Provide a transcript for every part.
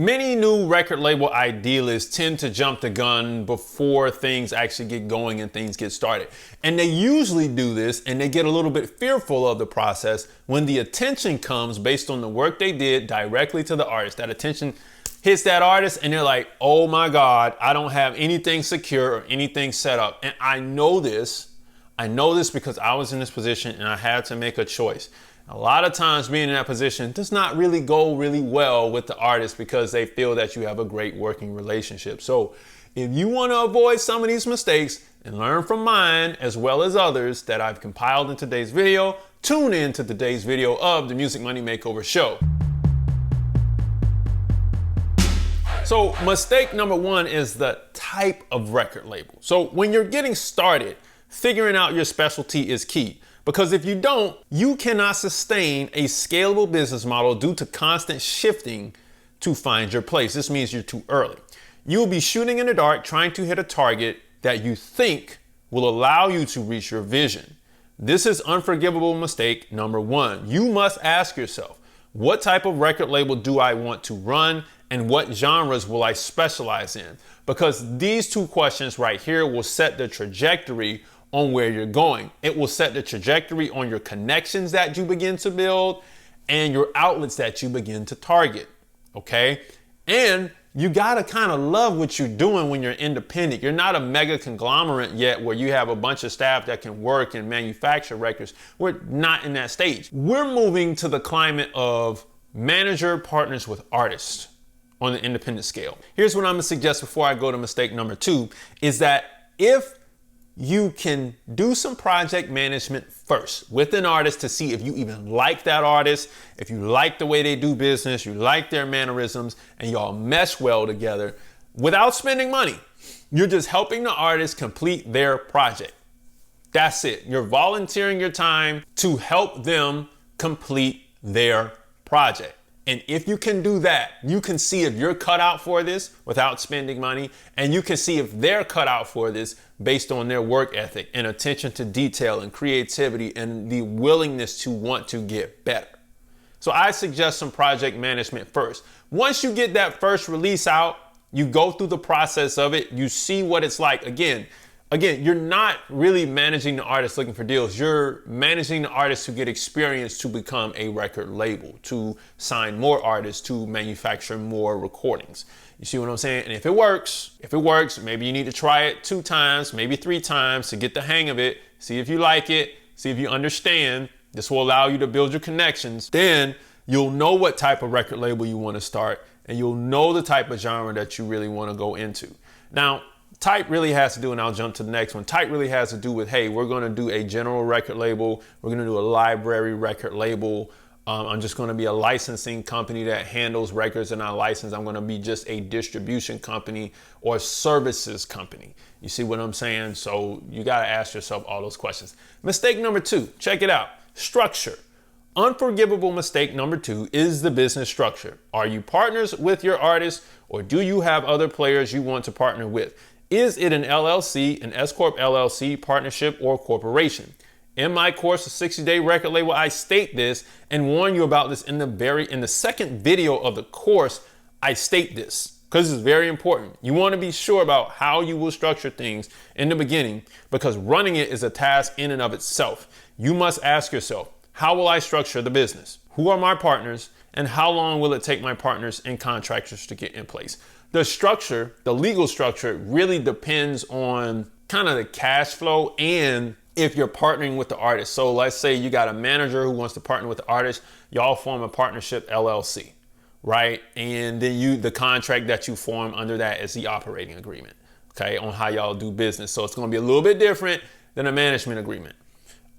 Many new record label idealists tend to jump the gun before things actually get going and things get started. And they usually do this and they get a little bit fearful of the process when the attention comes based on the work they did directly to the artist. That attention hits that artist and they're like, oh my God, I don't have anything secure or anything set up. And I know this because I was in this position and I had to make a choice. A lot of times being in that position does not really go really well with the artist because they feel that you have a great working relationship. So if you want to avoid some of these mistakes and learn from mine as well as others that I've compiled in today's video, tune in to today's video of the Music Money Makeover Show. So mistake number one is the type of record label. So when you're getting started, figuring out your specialty is key. Because if you don't, you cannot sustain a scalable business model due to constant shifting to find your place. This means you're too early. You'll be shooting in the dark trying to hit a target that you think will allow you to reach your vision. This is unforgivable mistake number one. You must ask yourself, what type of record label do I want to run and what genres will I specialize in? Because these two questions right here will set the trajectory on where you're going. It will set the trajectory on your connections that you begin to build and your outlets that you begin to target, okay? And you gotta kind of love what you're doing when you're independent. You're not a mega conglomerate yet where you have a bunch of staff that can work and manufacture records. We're not in that stage. We're moving to the climate of manager partners with artists on the independent scale. Here's what I'm gonna suggest before I go to mistake number two, is that if you can do some project management first with an artist to see if you even like that artist, if you like the way they do business, you like their mannerisms, and y'all mesh well together without spending money. You're just helping the artist complete their project. That's it. You're volunteering your time to help them complete their project. And if you can do that, you can see if you're cut out for this without spending money, and you can see if they're cut out for this based on their work ethic and attention to detail and creativity and the willingness to want to get better. So I suggest some project management first. Once you get that first release out, you go through the process of it, you see what it's like. Again, you're not really managing the artist looking for deals. You're managing the artists to get experience to become a record label, to sign more artists, to manufacture more recordings. You see what I'm saying? And if it works, maybe you need to try it 2 times, maybe 3 times to get the hang of it. See if you like it, see if you understand. This will allow you to build your connections. Then you'll know what type of record label you want to start, and you'll know the type of genre that you really want to go into. Now, type really has to do, and I'll jump to the next one. Type really has to do with, hey, we're going to do a general record label. We're going to do a library record label. I'm just going to be a licensing company that handles records and I license. I'm going to be just a distribution company or services company. You see what I'm saying? So you got to ask yourself all those questions. Mistake number 2, check it out. Structure. Unforgivable mistake number 2 is the business structure. Are you partners with your artists, or do you have other players you want to partner with? Is it an LLC, an S-Corp LLC, partnership, or corporation? In my course, a 60-day record label, I state this and warn you about this in the second video of the course. I state this because this is very important. You want to be sure about how you will structure things in the beginning, because running it is a task in and of itself. You must ask yourself, how will I structure the business? Who are my partners? And how long will it take my partners and contractors to get in place? The structure, the legal structure, really depends on kind of the cash flow and if you're partnering with the artist. So let's say you got a manager who wants to partner with the artist. Y'all form a partnership LLC, right? And then the contract that you form under that is the operating agreement, okay, on how y'all do business. So it's going to be a little bit different than a management agreement.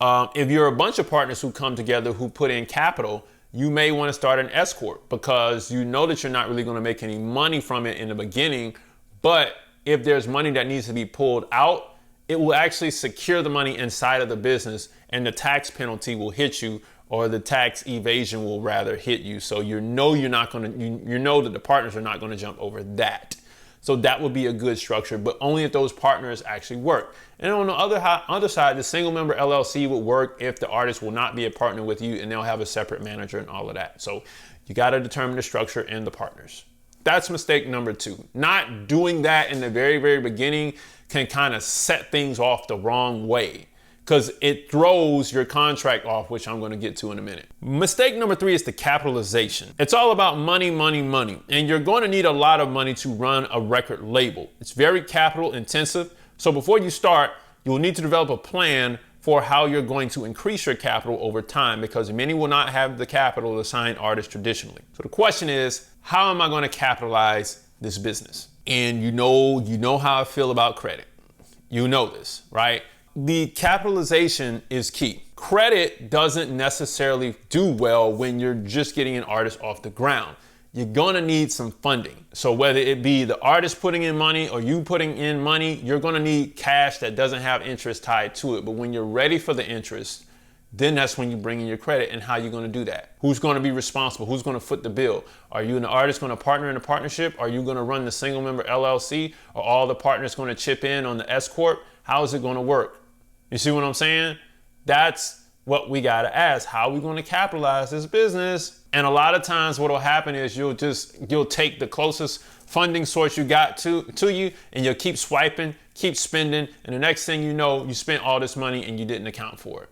If you're a bunch of partners who come together who put in capital, you may want to start an S-Corp because you know that you're not really going to make any money from it in the beginning. But if there's money that needs to be pulled out, it will actually secure the money inside of the business, and the tax penalty will hit you, or the tax evasion will rather hit you. So you know you're not going to, you know that the partners are not going to jump over that. So that would be a good structure, but only if those partners actually work. And on the other side, the single member LLC would work if the artist will not be a partner with you and they'll have a separate manager and all of that. So you got to determine the structure and the partners. That's mistake number 2. Not doing that in the very, very beginning can kind of set things off the wrong way because it throws your contract off, which I'm going to get to in a minute. Mistake number 3 is the capitalization. It's all about money, money, money. And you're going to need a lot of money to run a record label. It's very capital intensive. So before you start, you'll need to develop a plan for how you're going to increase your capital over time, because many will not have the capital to sign artists traditionally. So the question is, how am I going to capitalize this business? And you know how I feel about credit. You know this, right? The capitalization is key. Credit doesn't necessarily do well when you're just getting an artist off the ground. You're gonna need some funding. So whether it be the artist putting in money or you putting in money, you're gonna need cash that doesn't have interest tied to it. But when you're ready for the interest, then that's when you bring in your credit. And how you're gonna do that. Who's gonna be responsible? Who's gonna foot the bill? Are you and the artist gonna partner in a partnership? Are you gonna run the single member LLC? Are all the partners gonna chip in on the S Corp? How is it gonna work? You see what I'm saying? That's what we gotta ask. How are we gonna capitalize this business? And a lot of times what'll happen is you'll take the closest funding source you got to you, and you'll keep swiping, keep spending, and the next thing you know, you spent all this money and you didn't account for it.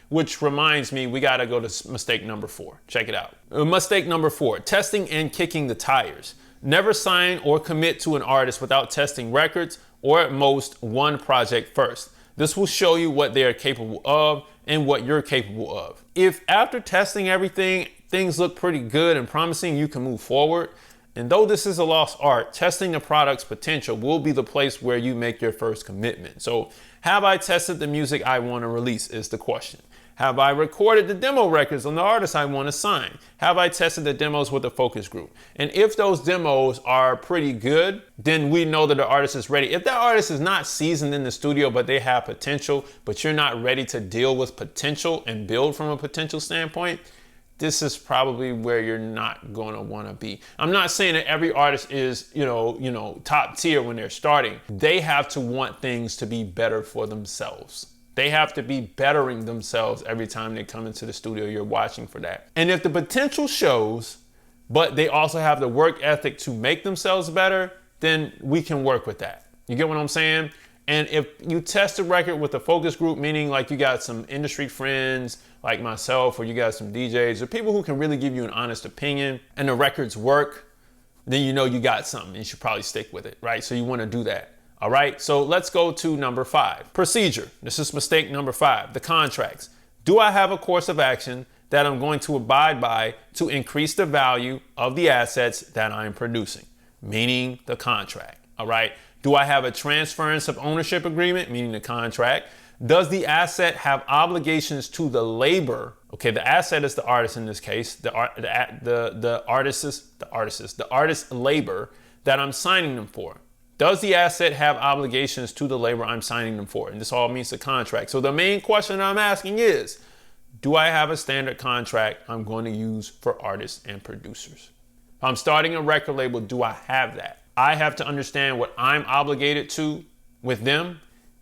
Which reminds me, we gotta go to mistake number 4. Check it out. Mistake number 4, testing and kicking the tires. Never sign or commit to an artist without testing records or at most one project first. This will show you what they are capable of and what you're capable of. If after testing everything, things look pretty good and promising, you can move forward. And though this is a lost art, testing the product's potential will be the place where you make your first commitment. So, have I tested the music I want to release is the question. Have I recorded the demo records on the artists I want to sign? Have I tested the demos with a focus group? And if those demos are pretty good, then we know that the artist is ready. If that artist is not seasoned in the studio, but they have potential, but you're not ready to deal with potential and build from a potential standpoint, this is probably where you're not going to want to be. I'm not saying that every artist is, top tier when they're starting. They have to want things to be better for themselves. They have to be bettering themselves every time they come into the studio. You're watching for that. And if the potential shows, but they also have the work ethic to make themselves better, then we can work with that. You get what I'm saying? And if you test a record with a focus group, meaning like you got some industry friends like myself, or you got some DJs or people who can really give you an honest opinion, and the records work, then you know you got something. You should probably stick with it, right? So you want to do that. All right, so let's go to number 5, procedure. This is mistake number 5, the contracts. Do I have a course of action that I'm going to abide by to increase the value of the assets that I'm producing? Meaning the contract, all right? Do I have a transference of ownership agreement, meaning the contract? Does the asset have obligations to the labor? Okay, the asset is the artist in this case, the artist's labor that I'm signing them for. Does the asset have obligations to the labor I'm signing them for? And this all means the contract. So the main question I'm asking is, do I have a standard contract I'm going to use for artists and producers? If I'm starting a record label, do I have that? I have to understand what I'm obligated to with them.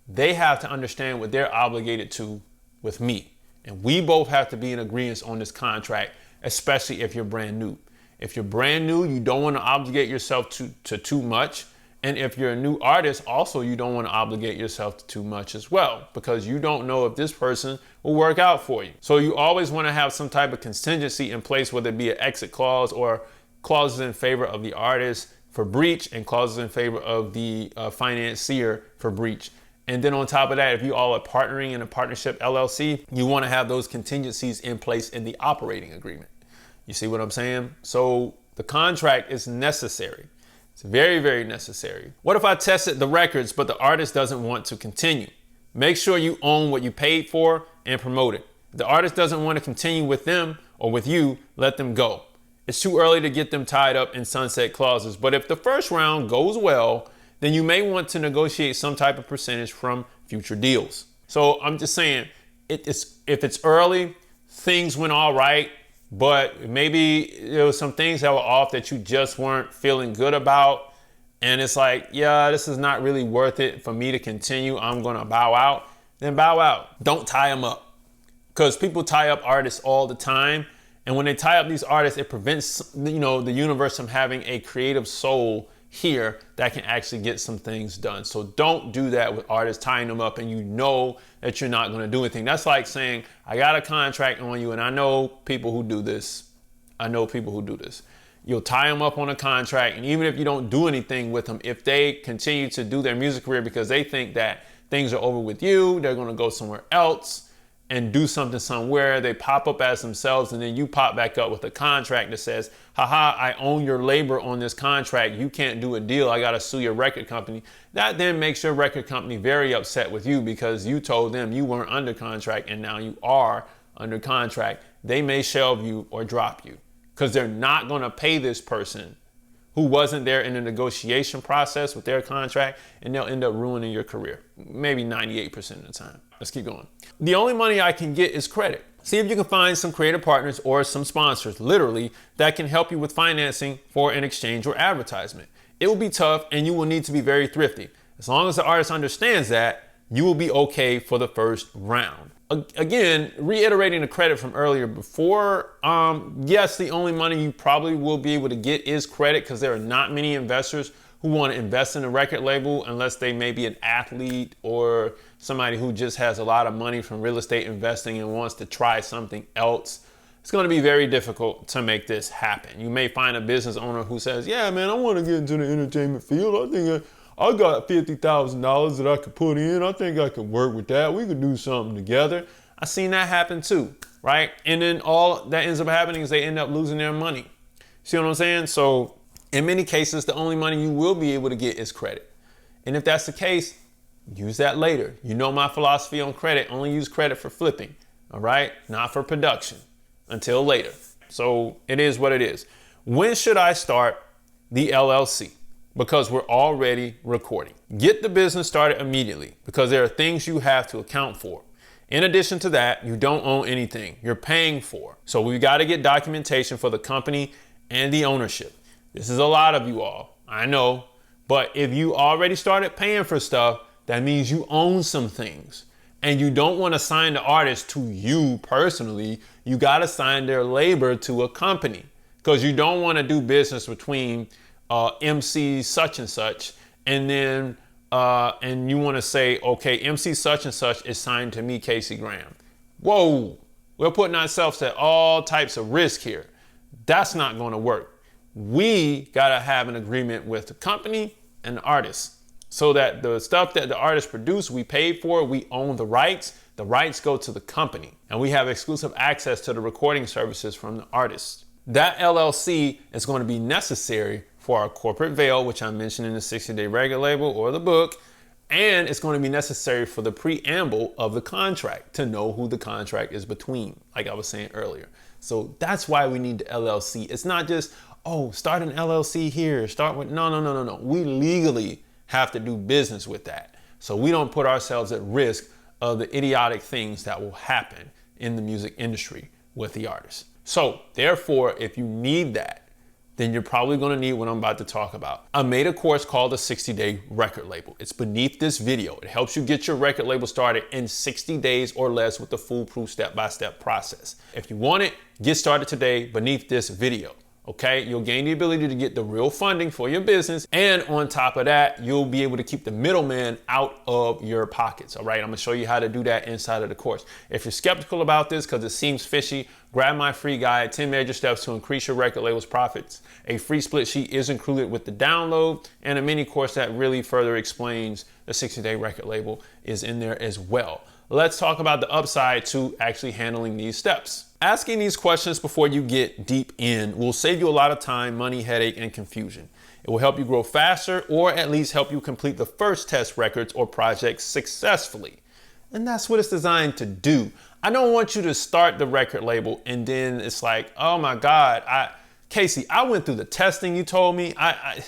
They have to understand what they're obligated to with me. And we both have to be in agreement on this contract, especially if you're brand new. If you're brand new, you don't want to obligate yourself to too much. And if you're a new artist, also, you don't want to obligate yourself to too much as well, because you don't know if this person will work out for you. So you always want to have some type of contingency in place, whether it be an exit clause or clauses in favor of the artist for breach and clauses in favor of the financier for breach. And then on top of that, if you all are partnering in a partnership LLC, you want to have those contingencies in place in the operating agreement. You see what I'm saying? So the contract is necessary. It's very, very necessary. What if I tested the records, but the artist doesn't want to continue? Make sure you own what you paid for and promote it. If the artist doesn't want to continue with them or with you, let them go. It's too early to get them tied up in sunset clauses. But if the first round goes well, then you may want to negotiate some type of percentage from future deals. So I'm just saying, if it's early, things went all right, but maybe there was some things that were off that you just weren't feeling good about. And it's like, yeah, this is not really worth it for me to continue. I'm going to bow out. Then bow out. Don't tie them up. Because people tie up artists all the time. And when they tie up these artists, it prevents, the universe from having a creative soul here that can actually get some things done. So don't do that with artists, tying them up and you know that you're not going to do anything. That's like saying, I got a contract on you, and I know people who do this. You'll tie them up on a contract, and even if you don't do anything with them, if they continue to do their music career because they think that things are over with you, they're going to go somewhere else and do something somewhere, they pop up as themselves, and then you pop back up with a contract that says, haha, I own your labor on this contract, you can't do a deal, I gotta sue your record company. That then makes your record company very upset with you because you told them you weren't under contract and now you are under contract. They may shelve you or drop you because they're not gonna pay this person who wasn't there in the negotiation process with their contract, and they'll end up ruining your career, maybe 98% of the time. Let's keep going. The only money I can get is credit. See if you can find some creative partners or some sponsors, literally, that can help you with financing for an exchange or advertisement. It will be tough and you will need to be very thrifty. As long as the artist understands that, you will be okay for the first round. Again, reiterating the credit from earlier before, yes, the only money you probably will be able to get is credit because there are not many investors who want to invest in a record label unless they may be an athlete or somebody who just has a lot of money from real estate investing and wants to try something else. It's going to be very difficult to make this happen. You may find a business owner who says, yeah, man, I want to get into the entertainment field. I think I got $50,000 that I could put in. I think I could work with that. We could do something together. I've seen that happen too, right? And then all that ends up happening is they end up losing their money. See what I'm saying? So in many cases, the only money you will be able to get is credit. And if that's the case, use that later. You know my philosophy on credit, only use credit for flipping, all right? Not for production until later. So it is what it is. When should I start the LLC? Because we're already recording. Get the business started immediately because there are things you have to account for. In addition to that, you don't own anything. You're paying for. So we've got to get documentation for the company and the ownership. This is a lot of you all, I know, but if you already started paying for stuff, that means you own some things. And you don't want to sign the artist to you personally. You got to sign their labor to a company because you don't want to do business between MC such and such, and then and you want to say, okay, MC such and such is signed to me, Casey Graham. Whoa, we're putting ourselves at all types of risk here. That's not going to work. We got to have an agreement with the company and the artist so that the stuff that the artist produced, we paid for, we own the rights go to the company, and we have exclusive access to the recording services from the artist. That LLC is going to be necessary for our corporate veil, which I mentioned in the 60-day record label or the book, and it's going to be necessary for the preamble of the contract to know who the contract is between, like I was saying earlier. So that's why we need the LLC. It's not just, oh, start an LLC here, start with, no. We legally have to do business with that. So we don't put ourselves at risk of the idiotic things that will happen in the music industry with the artist. So therefore, if you need that, then you're probably going to need what I'm about to talk about. I made a course called the 60-day record label. It's beneath this video. It helps you get your record label started in 60 days or less with the foolproof step-by-step process. If you want it, get started today beneath this video. Okay, you'll gain the ability to get the real funding for your business. And on top of that, you'll be able to keep the middleman out of your pockets. All right, I'm gonna show you how to do that inside of the course. If you're skeptical about this because it seems fishy, grab my free guide, 10 Major Steps to Increase Your Record Label's Profits. A free split sheet is included with the download, and a mini course that really further explains the 60-day record label is in there as well. Let's talk about the upside to actually handling these steps. Asking these questions before you get deep in will save you a lot of time, money, headache, and confusion. It will help you grow faster, or at least help you complete the first test records or projects successfully. And that's what it's designed to do. I don't want you to start the record label and then it's like, oh my God, Casey, I went through the testing you told me. I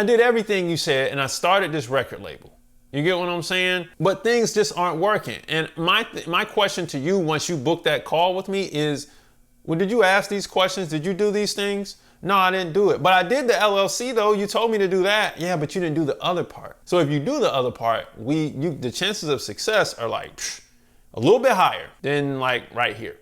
did everything you said, and I started this record label. You get what I'm saying? But things just aren't working. And my question to you once you book that call with me is, well, did you ask these questions? Did you do these things? No, I didn't do it. But I did the LLC though. You told me to do that. Yeah, but you didn't do the other part. So if you do the other part, the chances of success are like a little bit higher than like right here.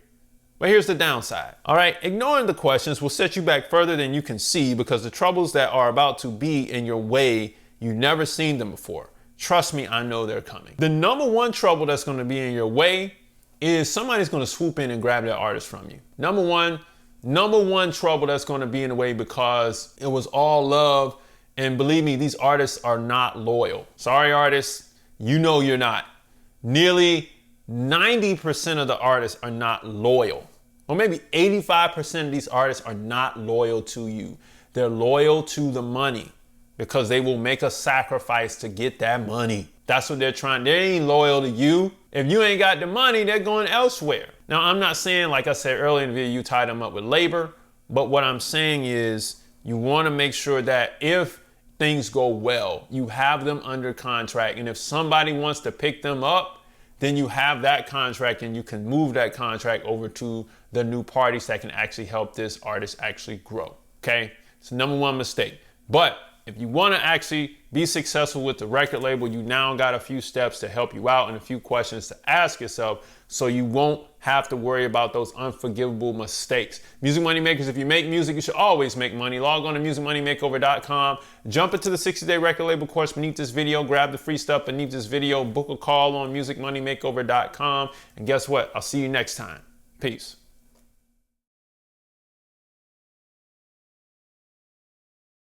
But here's the downside. All right, ignoring the questions will set you back further than you can see because the troubles that are about to be in your way, you've never seen them before. Trust me, I know they're coming. The number one trouble that's going to be in your way is somebody's going to swoop in and grab that artist from you. Number one trouble that's going to be in the way because it was all love. And believe me, these artists are not loyal. Sorry, artists, you know you're not. Nearly 90% of the artists are not loyal. Or maybe 85% of these artists are not loyal to you. They're loyal to the money because they will make a sacrifice to get that money. That's what they're trying. They ain't loyal to you. If you ain't got the money, they're going elsewhere. Now, I'm not saying, like I said earlier in the video, you tie them up with labor. But what I'm saying is you want to make sure that if things go well, you have them under contract. And if somebody wants to pick them up, then you have that contract and you can move that contract over to the new parties that can actually help this artist actually grow. Okay? It's the number one mistake. But if you want to actually be successful with the record label, you now got a few steps to help you out and a few questions to ask yourself so you won't have to worry about those unforgivable mistakes. Music Money Makers, if you make music, you should always make money. Log on to musicmoneymakeover.com. Jump into the 60-day record label course beneath this video. Grab the free stuff beneath this video. Book a call on musicmoneymakeover.com. And guess what? I'll see you next time. Peace.